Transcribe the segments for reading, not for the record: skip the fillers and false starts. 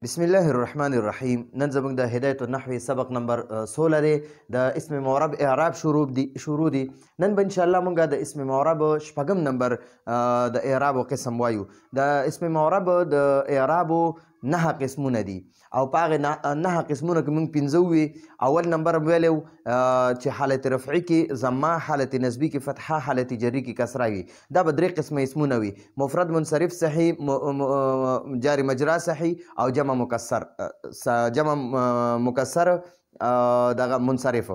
بسم الله الرحمن الرحیم. نن زموږ د هدایت النحوی سبق نمبر 16 دی. د اسم معرب اعراب شروع دي. نن به ان شاء الله موږ د اسم معرب شپږم نمبر د اعراب قسم وایو. د اسم معرب د اعراب 9 قسمونه دي او په هغه 9 قسمونه کې موږ 15 وي. اول نمبر ویلو چې حالت رفعی کې ضمه، حالت نسبی کې فتحه، حالت جری کې کسره وي. دا به 3 قسمه اسمونه وي: مفرد منصرف صحیح، جاری مجرا صحیح او جمع مکسر دغه منصرف.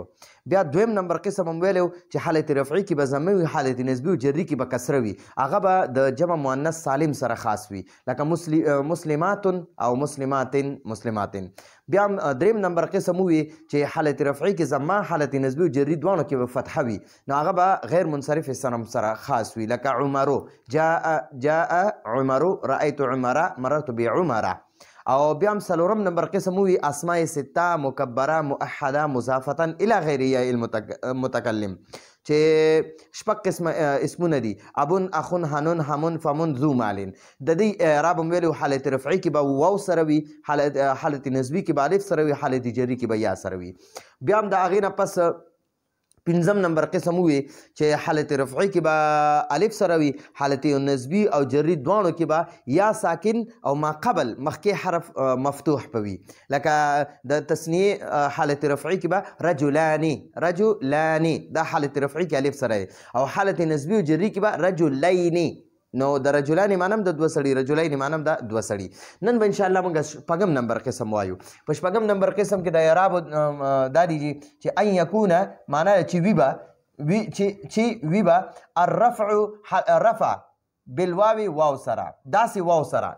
بیا دویم نمبر قسم هم ویلو چې حالت رفعی کې به ضمه وي، حالت نسبی او جری کې به کسره وي. هغه به د جمع مؤنث سالم سره خاص وي، لکه مسلمات او مسلمات. بیا دریم نمبر قسم وي چې حالت رفعی کې ضمه، حالت نسبی او جری دواړو کې به فتحه وي، نو هغه به غیر منصرف سره خاص وي، لکه عمرو، جاء عمرو، رأیت عمره، مررت بعمره. او بیا هم څلورم نمبر قسم وي اسماء سته، مکبره، موحده، مضافه الی غیر المتکلم، چې شپږ قسمه اسمونه دي: ابون، اخون، هنون، همون، فمون، ذو مالین. د دې اعراب هم ویلو حالت رفعی کې به واو سره وي، حالت نسبی کې به الف سره وي، حالت جری کې به یا سره وي. بیا هم د هغې نه پس پنځم نمبر قسم وي چې حالت رفعی کې به الف سره وي، حالت نسبی او جری دواړو کې به یا ساکن او ما قبل مخکې حرف مفتوح پوي، لکه د تثنیه حالت رفعی کې به رجلانی، دا حالت رفعی کې الف سره وي، او حالت نسبی او جری کې به رجلینی. نو د رجلانی معنی هم د دوه سړي، رجلین معنی هم د دوه سړي. نن به انشاءالله موږ شپږم نمبر قسم وایو. په شپږم نمبر قسم کې د اعراب دا دي چې ان یکونه معنی چې وي به الرفع بالواوی واو سره، داسې واو سره،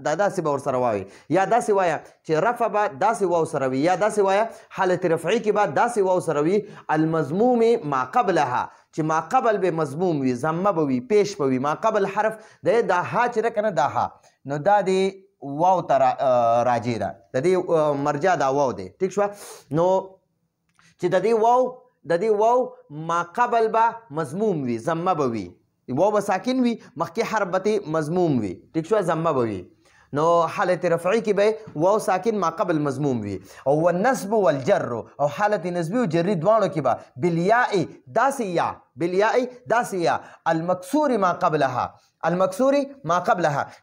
دا داسې به ورسره واوي، یا داسې وایه چې رفع به داسې واو سره وي، یا داسې وایه حالت رفعی کې به داسې واو سره وي المضموم ما قبلها، چې ما قبل به مضموم وي، ضمه به وي، پیش به وي. ما قبل حرف د ها چې ده که نه، دا ها، نو دا د واو ته راجع ده، د دې مرجع دا واو دی. ټیک شوه؟ نو چې د دې واو ما قبل به مضموم وي، ضمه به وي، واو به ساکن وي، مخکې حرف به مضموم وي. ټیک شوه؟ ضمه به وي. نو حالت رفعی کې به واو ساکن ما قبل مضموم وي، او والنصب والجر، او حالت نسبی او جری دواړو کې به بالیاء، داسې یا المکسور ما قبلها،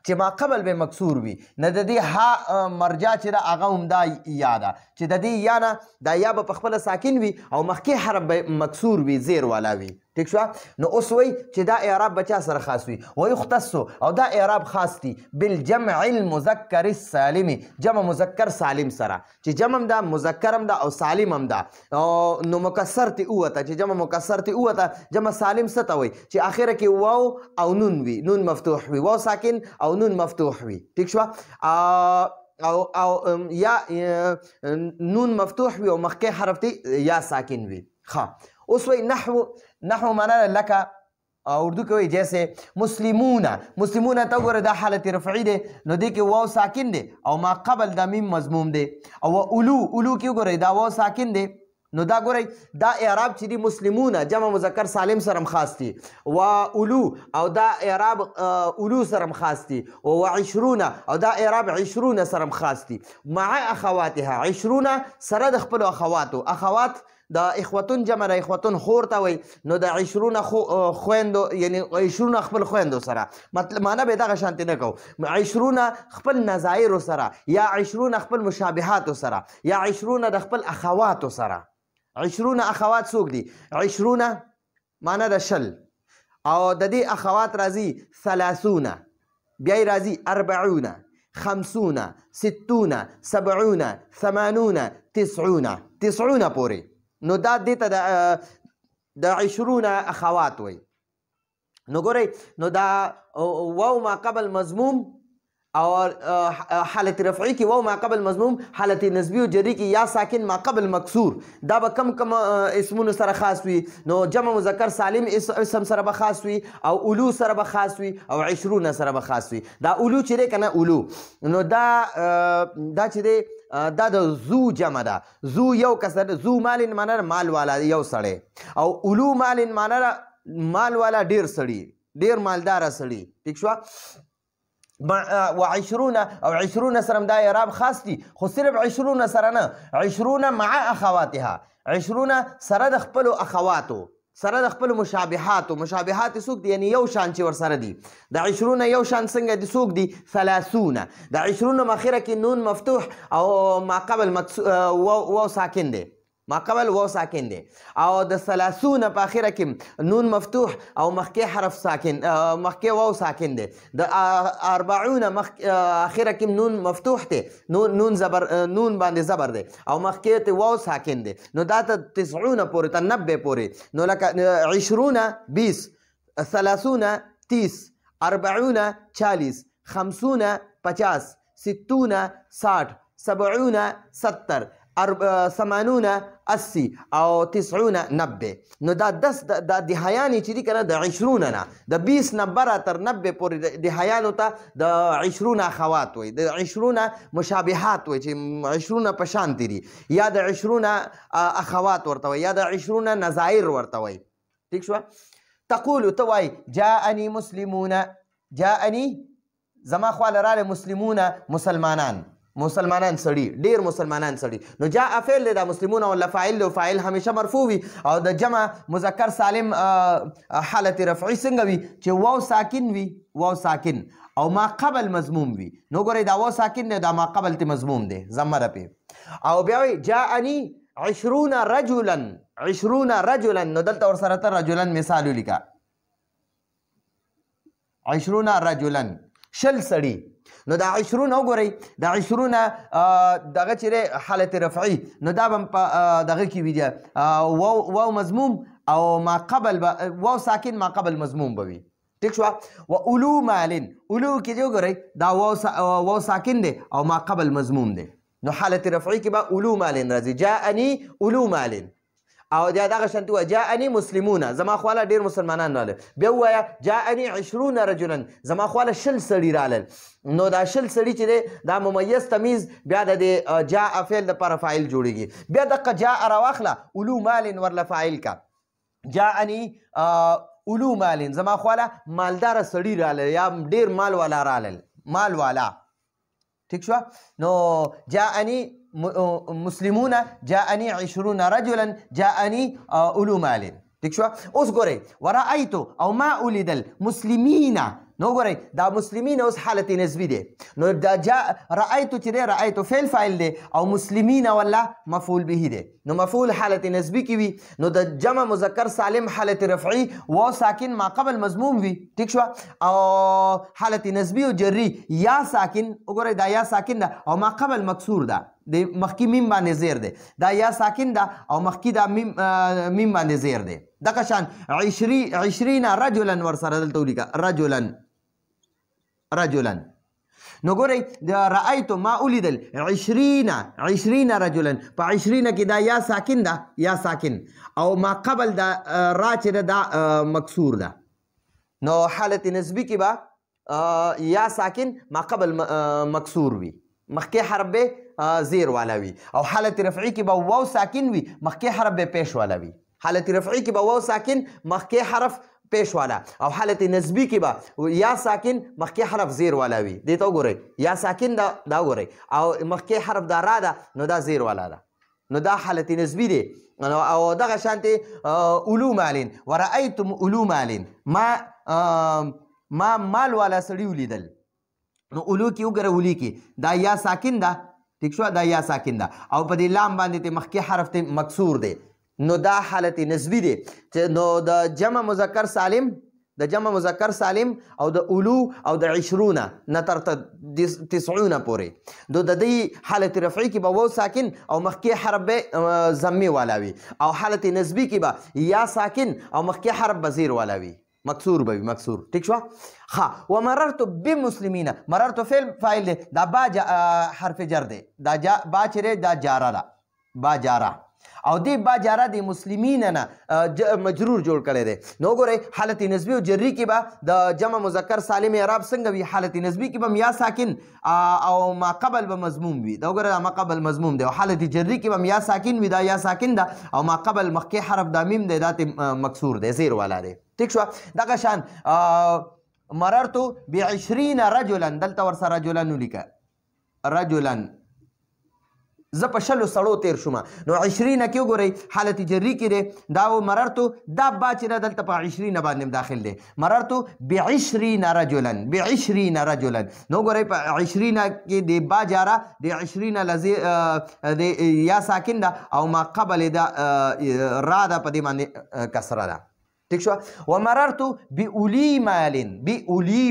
چې ما قبل به مکسور وي. نه د دې ها مرجع چې ده هغه هم دا یا ده، چې د دې یا نه دا یا به په خپله ساکن وي او مخکې حرف به مکسور وي، زیر والا وي. ټیک شوه؟ نو اوس وایي چې دا اعراب به چا سره خاص وي؟ ویختص، او دا اعراب خاص دي بالجمع المذکر السالم، جمع مذکر سالم سره، چې جمع هم ده، مذکر هم ده او سالم هم ده. نو مکسر تی اوته، چې جمع مکسر تی اوته، جمع سالم څه ته وایي؟ چې اخره کې واو او نون وي، نون مفتوح وي، واو ساکن او نون مفتوح وي. ټیک شوه؟ او یا نون مفتوح وي او مخکې حرف تی یا ساکن وي. ښه، اوس وایي نحو معنا لکه اردو کې وایي جیسے مسلمون ته وګوره، دا حالت رفعی دی، نو دې کې واو ساکن دی او ما قبل دا میم مضموم دی. او اولو کې وګورئ دا واو ساکن دی، نو دا ګورئ دا اعراب چې دی مسلمون جمع مذکر سالم سره هم خاص دي، و اولو او دا اعراب اولو سره هم خاص دي، و عشرون او دا اعراب عشرون سره هم خاص دي، مع اخواتها، عشرون سره د خپلو اخواتو، اخوات د اخوتون جمع د اخوتون خور ته وایي، نو د عشرون خویندو، یعنی عشرون خپل خویندو سره، مطلب معنی به دغه شانتې نه کوو، عشرون خپل نظایرو سره، یا عشرون خپل مشابهاتو سره، یا عشرون د خپل اخواتو سره. عشرون اخوات څوک دي؟ عشرون معنی د شل، او د دې اخوات راځي 30، بیا یې راځي 40، 50، 60، 70، 80، 90 پورې. نو دا دې ته د 20 اخوات وایي. نو ګورئ، نو دا واو ما قبل مضموم او حالت رفعی کې واو ما قبل مضموم، حالت نسبی او جری کې یا ساکن ما قبل مکسور، دا به کم اسمونو سره خاص وي. نو جمع مذکر سالم اسم سره به خاص وي، او اولو سره به خاص وي، او 20 سره به خاص وي. دا اولو چې دی که نه، اولو، نو دا چې دی دا د زو جمع ده. زو یو کس ده، زو مالین معنی مال والا یو سړی، او اولو مالین معنی مال والا ډیر سړي، ډیر مالداره سړي. ټیک شوه؟ و20 او 20 سره دا اعراب خاص دي خو صرف 20 سره نه 20 مع اخواتها 20 سره د خپل اخواتو سره د خپل مشابهات څوک دي یعنی یو شان چې ور سره دي د 20 یو شان څنګه دي څوک دي 30 د 20 ماخره کې نون مفتوح او ما قبل واو ساکن دي ما قبل واو ساکن دي او د 30 په اخره کې نون مفتوح او مخکې حرف ساکن مخکې واو ساکن دي د 40 اخره کې نون مفتوح دي نون زبر نون باندې زبر دي او مخکې ته واو ساکن دي نو دا ته 90 پورې ته 90 پورې نو لکه 20 20 30 30 40 40 50 50 60 60 70 70 80 80 او 90 90 نو دا 10 د دهیانې چې دي کنه د 20 نه د 20 نه بره تر 90 پورې دهیانو ته د 20 اخوات وي د 20 مشابهات وي چې 20 په شان دي یا د 20 اخوات ورته وي یا د 20 نظائر ورته وي ٹھیک شو تقول توای جاءني مسلمون جاءني زما خواله راله مسلمون مسلمانان سړي ډیر مسلمانان سړي نو جاء فعل د مسلمون ولا فاعل او فاعل همیشه مرفوع وي او د جمع مذکر سالم حالت رفعي څنګه وي چې واو ساکن وي واو ساکن او ما قبل مضموم وي نو ګورئ دا واو ساکن نه دا ما قبل ته مضموم دی ضمه په او بیا وي جاءني 20 رجلا 20 رجلا نو دلته ور سره تر رجلا مثال لیکا 20 رجلا شل سړي نو دا 20 وګورئ دا 20 دغه چې حالت رفعي نو دا هم دغه کې وي واو مضموم او ما قبل واو ساکن ما قبل مضموم بوي ٹھیک شو و اولو مال اولو کې جو ګورئ دا واو ساکن دی او ما قبل مضموم دی نو حالت رفعي کې به اولو مال راځي جاءني اولو مال او دا دغه شانتي و جاءني مسلمون زما خواله ډیر مسلمانان رااله بیا وایا جاءني 20 رجلا زما خواله شل سړي رااله نو دا شل سړي چې دی دا ممیز تمیز بیا د جاء فعل د پر فاعل جوړیږي بیا د جاء راواخله اولو مال ورله فاعل کا جاءني اولو مال زما خواله مالدار سړي رااله یا ډیر مال والا رااله مال والا ٹھیک شو نو جاءني مسلمون جاءني 20 رجلا جاءني اولو مال ٹھیک شو اوس ګورئ ورأيت او ما اولد المسلمين نو ګورئ دا مسلمین اوس حالت نسبی دی نو دا جاء رأيت چې دی رأيت فعل فاعل دی او مسلمین ولا مفعول به دی نو مفعول حالت نسبی کی وي نو د جمع مذکر سالم حالت رفعی و ساکن ما قبل مضموم وي ٹھیک شو او حالت نسبی او جری یا ساکن وګورئ دا یا ساکن دا او ما قبل مکسور دا د مخکی میم باندې زیر دی دا یا ساکن دا او مخکی دا میم باندې زیر دی دغه شان 20 رجلا ور سره دلته ولیکه رجلا نو ګورئ د رأيت ما اولدل 20 رجلا په 20 کې دا یا ساکن دا یا ساکن او ما قبل دا را چې دا مکسور دا نو حالت نسبی کې با یا ساکن ما قبل مکسور وي مخکې حرف به زیر والا وي او حالت رفعی کې به واو ساکن وي مخکې حرف به پیش والا وي حالت رفعی کې به واو ساکن مخکې حرف پیش والا او حالت نسبی کې به یا ساکن مخکې حرف زیر والا وي دې ته وګورئ یا ساکن دا وګورئ او مخکې حرف دا را ده نو دا زیر والا ده نو دا حالت نسبی دی او دغه شانتي اولو مالین ورأيتم اولو مالین ما مال والا سړي ولیدل نو اولو کې وګوره اولی کې دا یا ساکن ده ٹھیک شو دا یا ساکن ده او په دې لام باندې ته مخکې حرف ته مکسور دی نو دا حالت نسبی دی نو د جمع مذکر سالم او د اولو او د 20 نه تر 90 پورې د دې حالت رفعی کې به واو ساکن او مخکې حرف به ضمه والا وي او حالت نسبی کې به یا ساکن او مخکې حرف به زیر والا وي مکسور به مکسور ٹھیک شو ها ومررت بمسلمین مررت فعل فاعل دی دا با حرف جر دی دا با چره دا جاره ده با جاره او دی با جاره دی مسلمین نه مجرور جوړ کړی دی نو ګورئ حالت نسبی او جری کې به د جمع مذکر سالم اعراب څنګه وي حالت نسبی کې به یا ساکن او ما قبل به مضموم وي دا وګوره ما قبل مضموم دی او حالت جری کې به یا ساکن وي دا یا ساکن ده او ما قبل مخکې حرف دا میم دی دا مکسور دی زیر والا دی ٹھیک شو دغه شان مررت ب20 رجلا دلته ورسره رجلا ولیکه رجلا زه په 20 سړو تیر شوم نو 20 کې وګورئ حالت جری کې دی دا مررتو دا با چې ده دلته په 20 باندې داخل دی مررتو ب20 رجلا ب20 رجلا نو وګورئ په 20 کې د با جاره د 20 لذي د یا ساکن ده او ما قبل ده را ده په دې باندې کسره ده ٹھیک شو ومررت باولی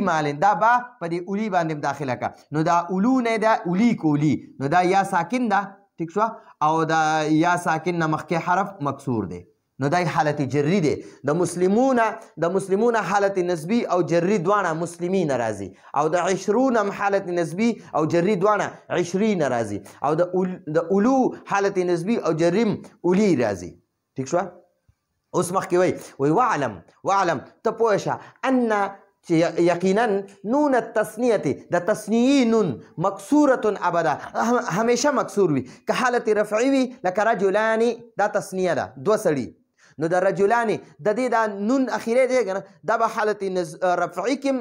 مال دا با په دې اولی باندې داخله کا نو دا اولو نه دا اولی کولی نو دا یا ساکن ده ٹھیک شو او دا یا ساکن نه مخکې حرف مکسور دی نو دا حالت جری دی د مسلمون حالت نسبی او جری دواړه مسلمین راځي او د 20 حالت نسبی او جری دواړه 20 راځي او د اولو حالت نسبی او جریم اولی راځي ٹھیک شو اوس مخکې وای واعلم ته پوه شه ان یقینا نون التثنیه د تثنیه نون مکسوره ابدا همیشه مکسور وي که حالت رفعی وي لکه رجلان دا تثنیه ده دو سړي نو د رجلان د دې دا نون اخیری دی کنه دا به حالت رفعی کې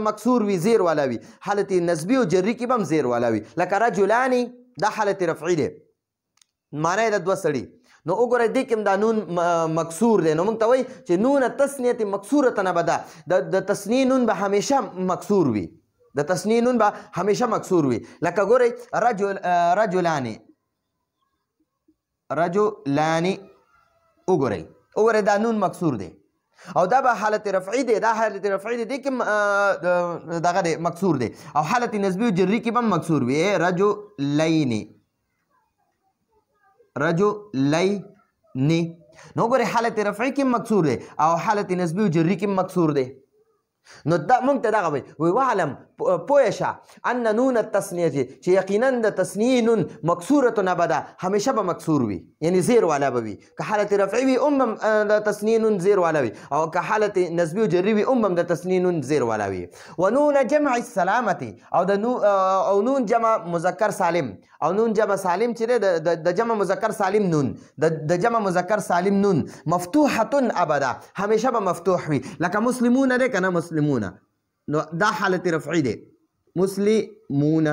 مکسور وي زیر والا وي حالت نسبی او جری کې هم زیر والا وي لکه رجلان دا حالت رفعی دی معنی د دو سړي نو وګورئ دې کې دا نون مکسور دی نو موږ ته وایي چې نون تثنیه مکسوره نه بده د تثنیه نون به همیشه مکسور وي د تثنیه نون به همیشه مکسور وي لکه ګورئ رجلان وګورئ دا نون مکسور دی او دا به حالت رفعی دی دا حالت رفعی دی دې کې دغه دی مکسور دی او حالت نسبی او جری کې هم مکسور وي رجلین نو ګورئ حالت رفعی کې مکسور دی او حالت نسبی او جری کې مکسور دی نو دا موږ ته دغه وایي واعلم پوه شه ان نون التثنیه چې یقینا د تثنیه نون مکسوره نه بده همیشه به مکسور وي یعنی زیر والا به وي که حالت رفعی وي د تثنیه نون زیر والا وي او که حالت نسبی او جری وي د تثنیه نون زیر والا وي ونون جمع السلامه او نون جمع مذکر سالم او نون جمع سالم چې د جمع مذکر سالم نون د جمع مذکر سالم نون مفتوحه ابدا همیشه به مفتوح وي لکه مسلمون دی کنه مسلمون نو دا حالت رفعی دی مسلمون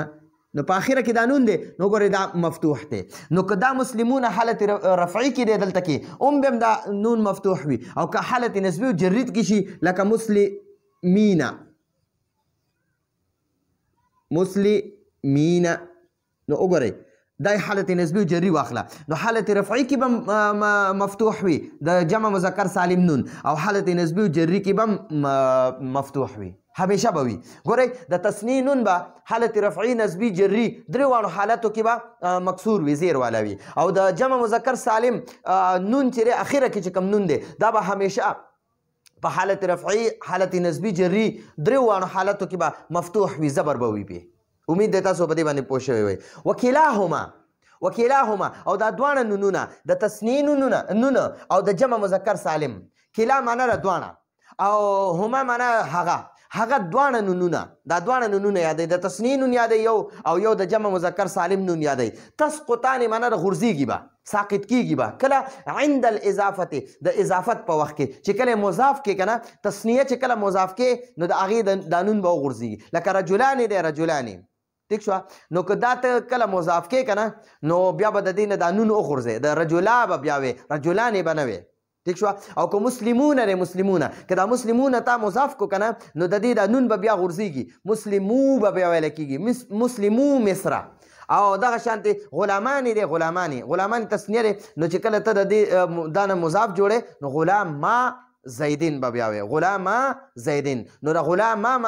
نو په اخره کې دا نون دی نو ګورئ دا مفتوح دی نو که دا مسلمون حالت رفعی کې دی دلته کې هم دا نون مفتوح وي او که حالت نسبی او جرید کې شي لکه مسلمین نو وګورئ دا حالت نسبی او جری واخله نو حالت رفعی کې به مفتوح وي د جمع مذکر سالم نون او حالت نسبی او جری کې به مفتوح وي همیشه به وي ګورئ د تثنیه نون به حالت رفعی نسبی جری درې واړو حالتو کې به مکسور وي زیر والا وي او د جمع مذکر سالم نون چې اخره کې چې کوم نون دی دا به همیشه په حالت رفعی حالت نسبی جری درې واړو حالتو کې به مفتوح وي زبر به وي امید ده تاسو په دې باندې پوه شوي وئ وکلاهما او دا دواړه نونونه د تثنیه نون او د جمع مذکر سالم کلا معنی را دواړه او هما معنی هغه دواړه نونونه دا دواړه نونونه یادوي د تثنیه نون یادوي او یو د جمع مذکر سالم نون یادوي تسقطان معنی د غورځېږي به ساقط کیږي به کله عند الاضافه د اضافت په وخت کې چې کله مضاف کې کنه تثنیه چې کله مضاف کې نو د هغې د نون به وغورځېږي لکه رجلان دی رجلان ٹھیک شو نو که دا ته کله مضاف کې کنه نو بیا به د دې نه دا نون وغورځي د رجلا به بیا وي رجلان به نه وي ٹھیک شو او که مسلمون که دا مسلمون تا مضاف کو کنه نو د دې دا نون به بیا غورځېږي مسلمو به بیا ویل کېږي مسلمو مصر او دغه شانتي غلامان تثنیه دی نو چې کله ته د دې دا نه مضاف جوړې نو غلام ما زیدین به بیا وي غلام زیدین نو د غلام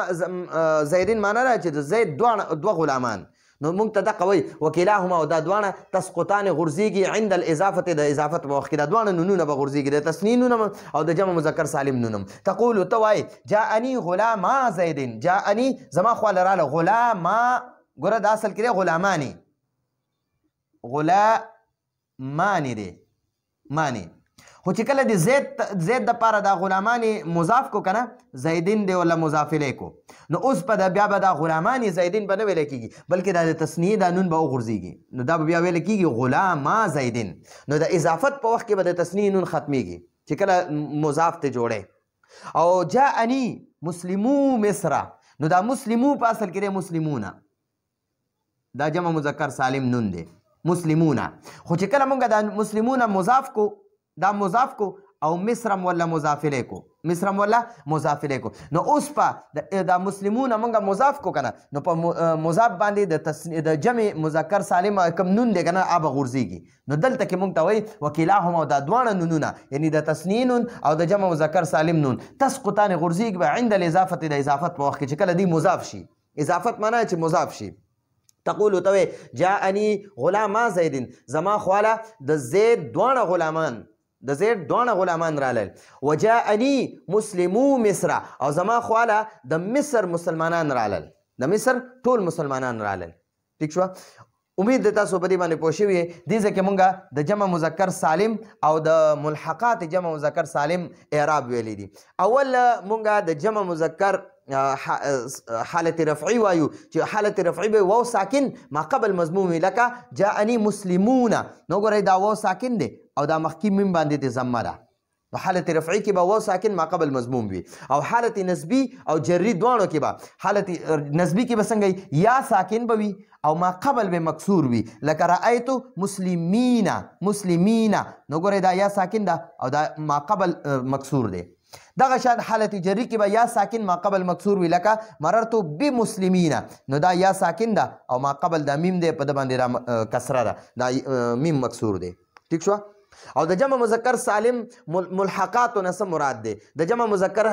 زیدین معنی ده چې د زید دوه غلامان نو موږ ته دغه وایي وکلاهما او دا دواړه تسقطان غورځېږي عند الاضافه د اضافت په وخت کې دا دواړه نونونه به غورځېږي د تثنیه نون او د جمع مذکر سالم نونم تقول ته وایي جاءني غلام زیدین جاءني زما خواله راله غلام ګوره دا اصل کې دی غلامانی دی مانی خو چې کله د زید د پاره دا غلامانی مضاف کو کنه زیدین دی ولا مضاف الیه کو نو اوس په دا بیا به دا غلامانی زیدین به نه ویل کېږي بلکې دا د تثنیه دا نون به وغورځېږي نو دا به بیا ویل کېږي غلاما زیدین نو د اضافت په وخت کې به د تثنیه نون ختمیږي چې کله مضاف ته جوړې او جاءنی مسلمو مصر نو دا مسلمو په اصل کې دی مسلمونه دا جمع مذکر سالم نون دی مسلمونه خو چې کله مونږ دا مسلمونه مضاف کو دا مضاف کو او مصرم ولا مضافله کو مصرم ولا مضافله کو نو اوس په دا مسلمونه مونږ مضاف کو کنه نو په مضاف باندې د جمع مذکر سالم کوم نون دی کنه اب غورځيږي نو دلته کې مونږ ته وایي وکلاهما دا دوانه نونونه یعنی د تسنین او د جمع مذکر سالم نون تسقطان غورځيږي به عند الاضافه د اضافت په وخت کې چې کله دی مضاف شي اضافت معنی چې مضاف شي تقول توي جاءني غلام زيد زما خواله د زید دوانه غلامان د زید دوانه غلامان رالل وجاءني مسلمو مصر او زما خواله د مصر مسلمانان رالل د مصر ټول مسلمانان رالل ٹھیک شو امید د تاسو په دې باندې پوه شوي دې ځکه مونږه د جمع مذکر سالم او د ملحقات جمع مذکر سالم اعراب ویلی دي اول مونږه د جمع مذکر حالت رفعی وایو چې حالت رفعی به واو ساکن ما قبل مضموم لکه جاءني مسلمون نو ګورئ دا واو ساکن دی او دا مخکې میم باندې د ضمه ده په حالت رفعی کې به واو ساکن ما قبل مضموم وي او حالت نسبی او جری دوانو کې به حالت نسبی کې به څنګه یا ساکن به وي او ما قبل به مکسور وي لکه رأیت مسلمین نو ګورئ دا یا ساکن ده او دا ما قبل مکسور دی دغه شان حالت جری کې به یا ساکن ما قبل مکسور وی لکه مررت بمسلمین نو دا یا ساکن ده او ما قبل دا میم دی په د باندې کسره ده دا میم مکسور دی ٹھیک شو او د جمع مذکر سالم ملحقات نه څه مراد دی د جمع مذکر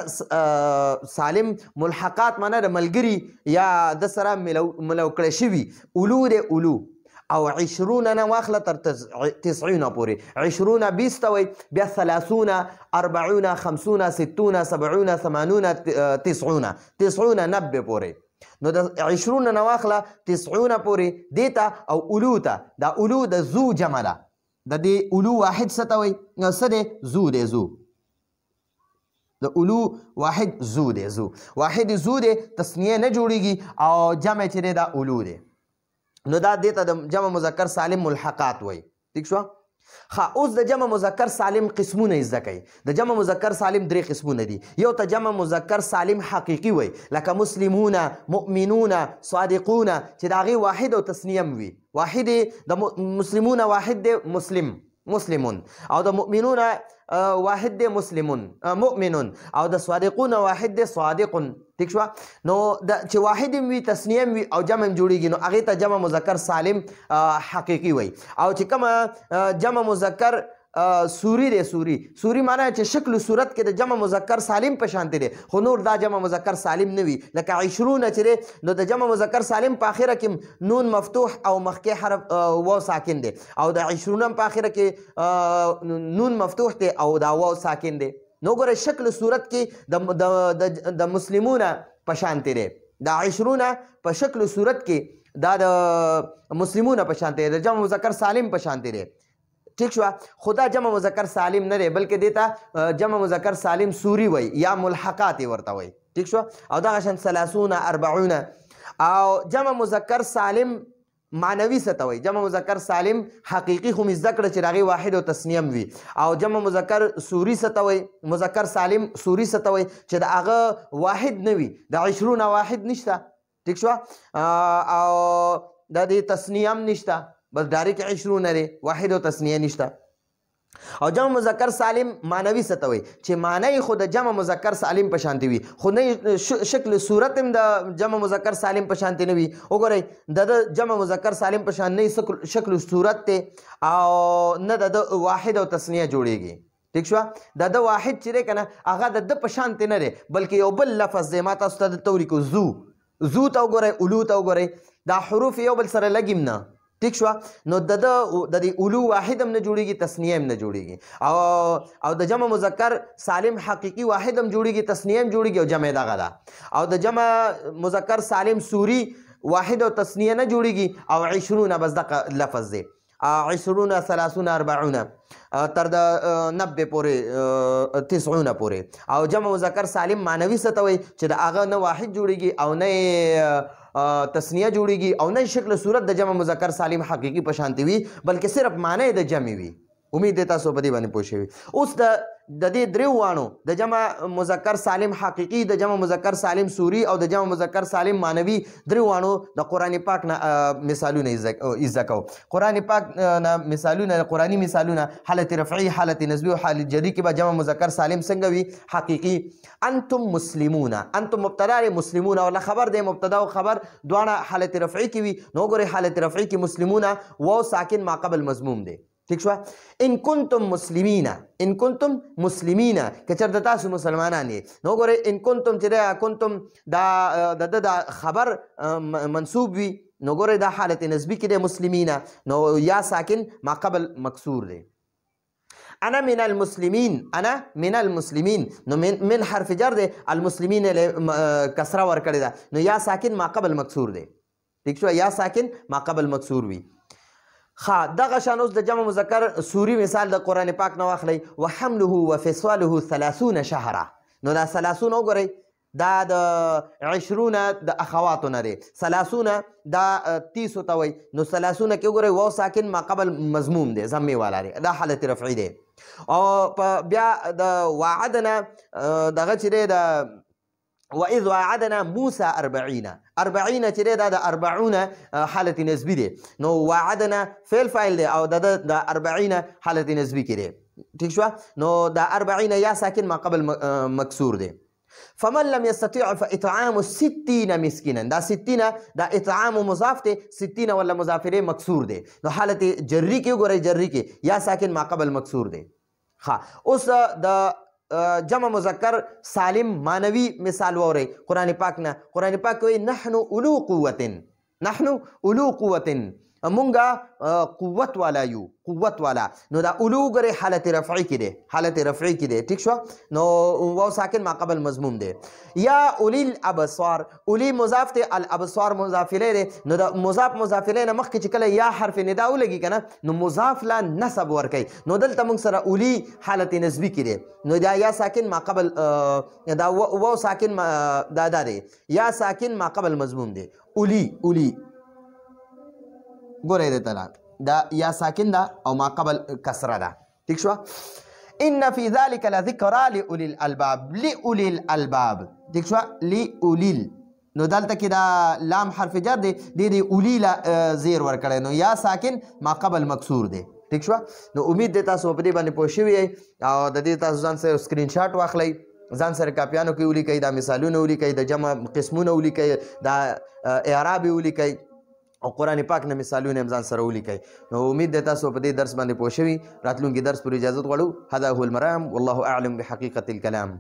سالم ملحقات معنی د ملګری یا د سره ملو کړی شوي اولو دی اولو او 20 نه واخله تر 90 پورې 20 20 ته وایي بیا 30 40 50 60 70 80 90 90 پورې نو د 20 نه واخله 90 پورې دیتا او اولو ته دا اولو د زو جمع ده د دې اولو واحد څه ته وایي څه دی زو دی زو د اولو واحد زو دی زو واحد زو دی تسنیه نه جوړیږي او جمع چې دی دا اولو دی نو دا دیتا د جمع مذکر سالم ملحقات وای ٹھیک شو اوس د جمع مذکر سالم قسمونه زده کوي د جمع مذکر سالم درې قسمونه دي یو ته جمع مذکر سالم حقیقي وای لکه مسلمون مؤمنون صادقون چې د هغې واحد او تسنیه وي واحد د مسلمون واحد دی مسلمون او د مؤمنون واحد دی مؤمنون او د صادقون واحد دی صادقون ٹھیک شو نو چې واحد وي تسنیه وي او جمع جوړیږي نو هغې ته جمع مذکر سالم حقیقي وي او چې کومه جمع مذکر سوری دی سوری معنی چې شکل صورت کې د جمع مذکر سالم په شانتي دی خو نور دا جمع مذکر سالم نه وي لکه 20 چې دی نو د جمع مذکر سالم په اخره کې نون مفتوح او مخکې حرف واو ساکن دی او د 20 په اخره کې نون مفتوح دی او دا واو ساکن دی نو ګوره شکل صورت کې د مسلمون په شانتي دی دا 20 په شکل صورت کې دا د مسلمون په شانتي دی د جمع مذکر سالم په شانتي دی ٹھیک شو خدا جمع مذکر سالم نه دی بلکې دیتا جمع مذکر سالم سوری وای یا ملحقات ورته وای ٹھیک شو او دغه شان 30 40 او جمع مذکر سالم معنوي څه وای جمع مذکر سالم حقیقي خو مزده کړه چې هغې واحد او تسنیه وي او جمع مذکر سوری څه وای مذکر سالم سوری څه وای چې د هغه واحد نه وي د 20 واحد نشته ٹھیک شو او د دې تسنیه هم نشته بس ډایرکټ 20 لري واحد او تسنیه نشته او جمع مذکر سالم معنوي څه وایي چې معنی خو د جمع مذکر سالم په شانتي وي خو نه شکل صورت هم د جمع مذکر سالم په شانتي نه وي وګورئ د جمع مذکر سالم په شان نه شکل صورت ته او نه د واحد او تسنیه جوړیږي ٹھیک شو د واحد چې دی کنه هغه د په شانتي نه دی بلکې یو بل لفظ دی ما تاسو ته د توري کو زو ته وګورئ اولو ته وګورئ دا حروف یو بل سره لګیم نه ٹھیک شو نو د دې اولو واحد هم نه جوړیږي تسنیه هم نه جوړیږي او د جمع مذکر سالم حقیقي واحد هم جوړیږي تسنیه هم جوړیږي او جمع دغه ده او د جمع مذکر سالم سوری واحد او تسنیه نه جوړیږي او 20 بس دغه لفظ دی 20 30 40 تر د 90 پورې 90 پورې او جمع مذکر سالم معنوي څه وایي چې د هغه نه واحد جوړیږي او نه تسنیه جوړیږي او نه شکل صورت د جمع مذکر سالم حقیقي په شانتي وي بلکې صرف معنی د جمع وي امید ده تاسو په دې باندې پوه شئ اوس د د دې درې وانو د جمع مذکر سالم حقیقي د جمع مذکر سالم صوري او د جمع مذکر سالم معنوي درې وانو د قرآن پاک نه مثالونه زده کوو. قرآن پاک نه مثالونه قرآني مثالونه حالت رفعي حالت نسبي او حالت جري کې به جمع مذکر سالم څنګه وي؟ حقیقي. انتم مسلمون، انتم مبتدا دی، مسلمون ولا خبر دی، مبتدا او خبر دواړه حالت رفعي کې وي. نو ګورئ حالت رفعي کې مسلمون واو ساکن ما قبل مضموم دی. ٹھیک شو؟ ان کنتم مسلمین، ان کنتم مسلمین که چېرته تاسو مسلمانان یې نو ګورئ ان کنتم چې دی کنتم دا د خبر منصوب وي نو ګورئ دا حالت نسبي کې دی مسلمین نو یا ساکن ما قبل مکسور دی. انا من المسلمین، انا من المسلمین نو من حرف جر دی، المسلمین کسره ورکړې ده نو یا ساکن ما قبل مکسور دی. ٹھیک شو؟ یا ساکن ما قبل مکسور وي. دغه شان اوس د جمع مذکر سوري مثال د قرآن پاک نه واخلئ. وحمله وفصاله 30 شهرا نو دا 30 وګورئ دا د 20 د اخواتو نه دی، 30 دا 30 ته وایي نو 30 کې وګورئ واو ساکن ما قبل مضموم دی، ضمې والا دی، دا حالت رفعي دی. او بیا د وعدنا دغه چې دی د وإذ وعدنا موسى 40 چې دی دا د 40 حالت نسبي دی نو وعدنا فعل فاعل دی او د 40 حالت نسبي کې دی. ٹھیک شو؟ نو دا 40 یا ساکن ما قبل مکسور دی. فمن لم يستطيع فإطعام 60 مسكينا دا 60 دا اطعام مضاف دی، 60 ولا مضاف الیه مکسور دی نو حالت جری کې وګورئ جری کې یا ساکن ما قبل مکسور دی. اوس د جمع مذکر سالم معنوي مثال وورئ قرآن پاک نه. قرآن پاک کوي نحن اولو قوت، نحن اولو قوت مونږه قوت والا یو، قوت والا نو دا اولو ګورئ حالت رفعي کې دی، حالت رفعي کې دی. ٹھیک شو؟ نو واو ساکن ما قبل مضموم دی. یا اولی الابصار، اولی مضاف دی، الابصار مضاف الیه دی نو دا مضاف مضاف الیه نه مخکې چې کله یا حرف ندا ولګي کنه نو مضاف لا نسب ورکوي نو دلته موږ سره اولی حالت نسبي کې دی نو دا یا ساکن ما قبل دا واو ساکن دا دی یا ساکن ما قبل مضموم دی. اولی اولی ګورئ د تلا دا یا ساکن دا او ما قبل کسره ده. ٹھیک شو؟ ان فی ذلک لذکرى لاولی الالباب، لاولی الالباب. ٹھیک شو؟ لاولی نو دلته کې دا لام حرف جر دی، دی اولی لا زیر ورکړی نو یا ساکن ما قبل مکسور دی. ٹھیک شو؟ نو امید دی تاسو په دې باندې پوه شوي او د دې تاسو ځان سره سکرین شاټ واخلئ، ځان سره کاپیانو کې ولیکئ، دا مثالونه ولیکئ، د جمع قسمونه ولیکئ، دا اعراب ولیکئ او قرآن پاک نه مثالونه هم ځان سره ولیکئ. نو امید دی تاسو په دې درس باندې پوه شوي. راتلونکي درس پر اجازت غواړو. هذا هو المرام والله اعلم بحقیقة الكلام.